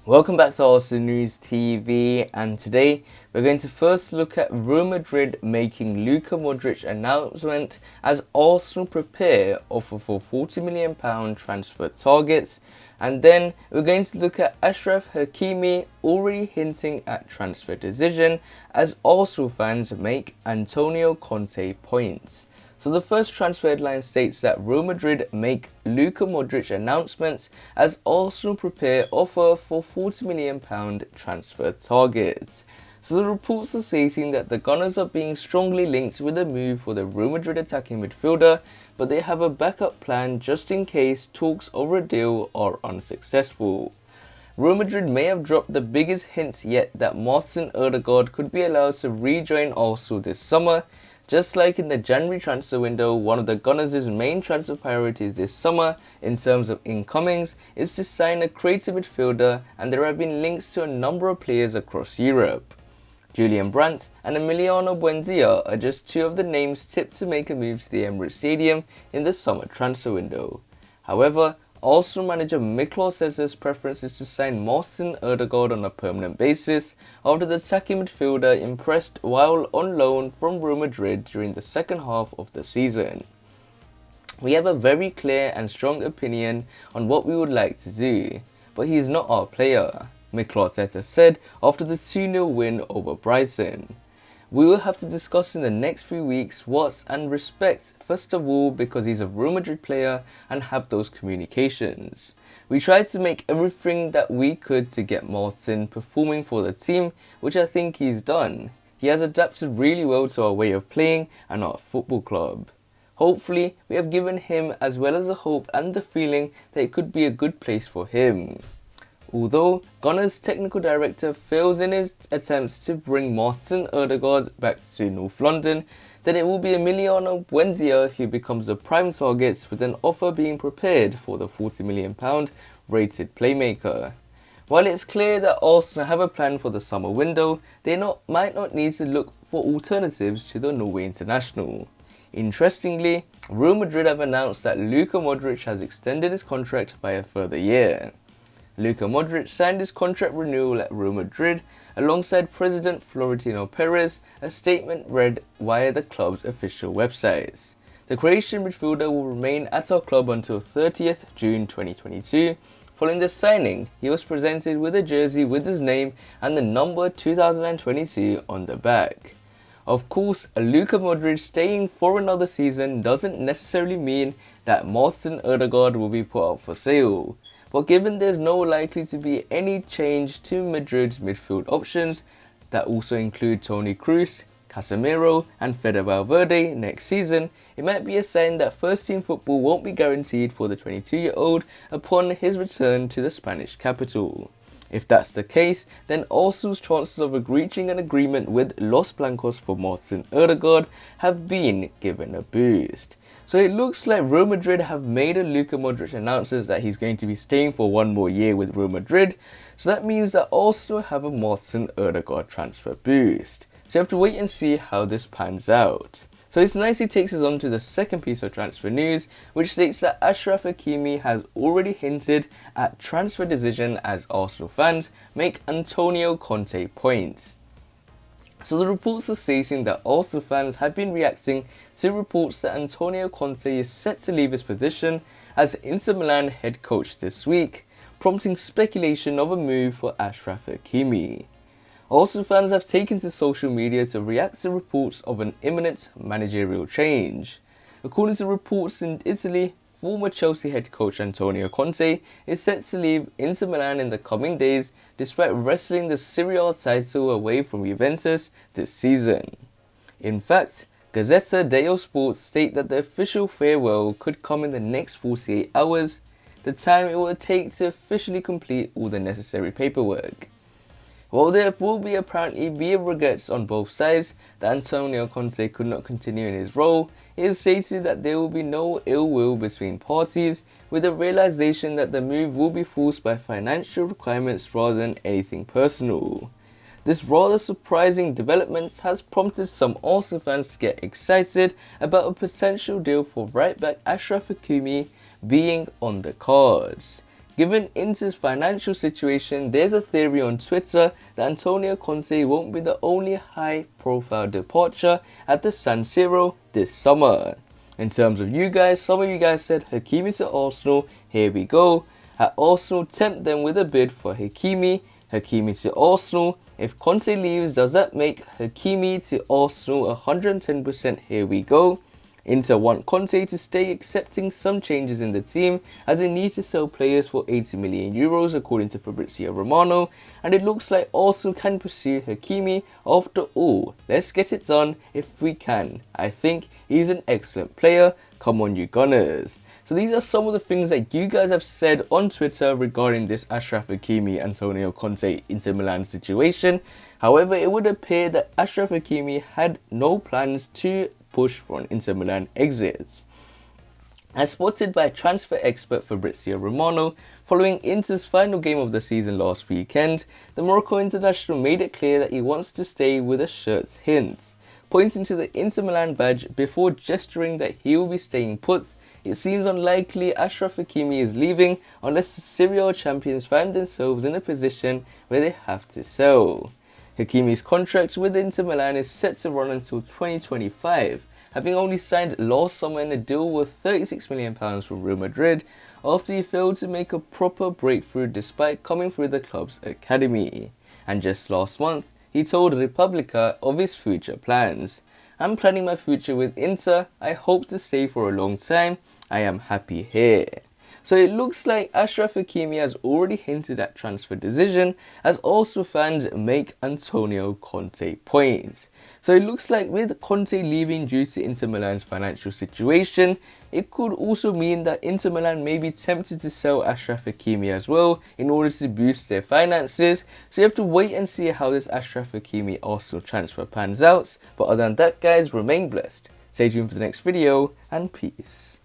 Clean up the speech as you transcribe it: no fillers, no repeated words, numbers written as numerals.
Welcome back to Arsenal News TV, and today we're going to first look at Real Madrid making Luka Modric announcement as Arsenal prepare offer for £40 million transfer targets, and then we're going to look at Achraf Hakimi already hinting at transfer decision as Arsenal fans make Antonio Conte points. So the first transfer headline states that Real Madrid make Luka Modric announcements as Arsenal prepare offer for £40 million transfer targets. So the reports are stating that the Gunners are being strongly linked with a move for the Real Madrid attacking midfielder, but they have a backup plan just in case talks over a deal are unsuccessful. Real Madrid may have dropped the biggest hint yet that Martin Odegaard could be allowed to rejoin Arsenal this summer. Just like in the January transfer window, one of the Gunners' main transfer priorities this summer in terms of incomings is to sign a creative midfielder, and there have been links to a number of players across Europe. Julian Brandt and Emiliano Buendia are just two of the names tipped to make a move to the Emirates Stadium in the summer transfer window. However, Arsenal manager Mikel Arteta's preference is to sign Martin Odegaard on a permanent basis after the attacking midfielder impressed while on loan from Real Madrid during the second half of the season. We have a very clear and strong opinion on what we would like to do, but he is not our player, Mikel Arteta said after the 2-0 win over Brighton. We will have to discuss in the next few weeks what and respect, first of all because he's a Real Madrid player, and have those communications. We tried to make everything that we could to get Martin performing for the team, which I think he's done. He has adapted really well to our way of playing and our football club. Hopefully, we have given him as well as the hope and the feeling that it could be a good place for him. Although Gunners' technical director fails in his attempts to bring Martin Odegaard back to North London, then it will be Emiliano Buendia who becomes the prime target, with an offer being prepared for the £40 million rated playmaker. While it's clear that Arsenal have a plan for the summer window, they might not need to look for alternatives to the Norway international. Interestingly, Real Madrid have announced that Luka Modric has extended his contract by a further year. Luka Modric signed his contract renewal at Real Madrid alongside President Florentino Perez, a statement read via the club's official websites. The Croatian midfielder will remain at our club until 30th June 2022. Following the signing, he was presented with a jersey with his name and the number 2022 on the back. Of course, Luka Modric staying for another season doesn't necessarily mean that Martin Odegaard will be put up for sale. But given there's no likely to be any change to Madrid's midfield options that also include Toni Kroos, Casemiro and Fede Valverde next season, it might be a sign that first-team football won't be guaranteed for the 22-year-old upon his return to the Spanish capital. If that's the case, then Arsenal's chances of reaching an agreement with Los Blancos for Martin Odegaard have been given a boost. So it looks like Real Madrid have made a Luka Modric announcement that he's going to be staying for one more year with Real Madrid, so that means that Arsenal have a Martin Odegaard transfer boost. So you have to wait and see how this pans out. So this nicely takes us on to the second piece of transfer news, which states that Achraf Hakimi has already hinted at transfer decision as Arsenal fans make Antonio Conte points. So the reports are stating that Arsenal fans have been reacting to reports that Antonio Conte is set to leave his position as Inter Milan head coach this week, prompting speculation of a move for Achraf Hakimi. Arsenal fans have taken to social media to react to reports of an imminent managerial change. According to reports in Italy, former Chelsea head coach Antonio Conte is set to leave Inter Milan in the coming days despite wresting the Serie A title away from Juventus this season. In fact, Gazzetta dello Sport state that the official farewell could come in the next 48 hours, the time it will take to officially complete all the necessary paperwork. While there will apparently be regrets on both sides that Antonio Conte could not continue in his role, it is stated that there will be no ill will between parties, with the realization that the move will be forced by financial requirements rather than anything personal. This rather surprising development has prompted some Arsenal fans to get excited about a potential deal for right back Achraf Hakimi being on the cards. Given Inter's financial situation, there's a theory on Twitter that Antonio Conte won't be the only high-profile departure at the San Siro this summer. In terms of you guys, some of you guys said Hakimi to Arsenal, here we go. At Arsenal, tempt them with a bid for Hakimi to Arsenal. If Conte leaves, does that make Hakimi to Arsenal 110%? Here we go. Inter want Conte to stay, accepting some changes in the team as they need to sell players for 80 million euros according to Fabrizio Romano, and it looks like Arsenal can pursue Hakimi after all. Let's get it done if we can. I think he's an excellent player. Come on, you Gunners. So these are some of the things that you guys have said on Twitter regarding this Achraf Hakimi Antonio Conte Inter Milan situation. However, it would appear that Achraf Hakimi had no plans to push for an Inter Milan exit. As spotted by transfer expert Fabrizio Romano, following Inter's final game of the season last weekend, the Morocco international made it clear that he wants to stay with a shirt's hints. Pointing to the Inter Milan badge before gesturing that he will be staying put, it seems unlikely Achraf Hakimi is leaving unless the Serie A champions find themselves in a position where they have to sell. Hakimi's contract with Inter Milan is set to run until 2025, having only signed last summer in a deal worth £36 million from Real Madrid after he failed to make a proper breakthrough despite coming through the club's academy. And just last month, he told Repubblica of his future plans. I'm planning my future with Inter. I hope to stay for a long time. I am happy here. So it looks like Achraf Hakimi has already hinted at transfer decision as also fans make Antonio Conte points. So it looks like with Conte leaving due to Inter Milan's financial situation, it could also mean that Inter Milan may be tempted to sell Achraf Hakimi as well in order to boost their finances. So you have to wait and see how this Achraf Hakimi Arsenal transfer pans out. But other than that guys, remain blessed. Stay tuned for the next video and peace.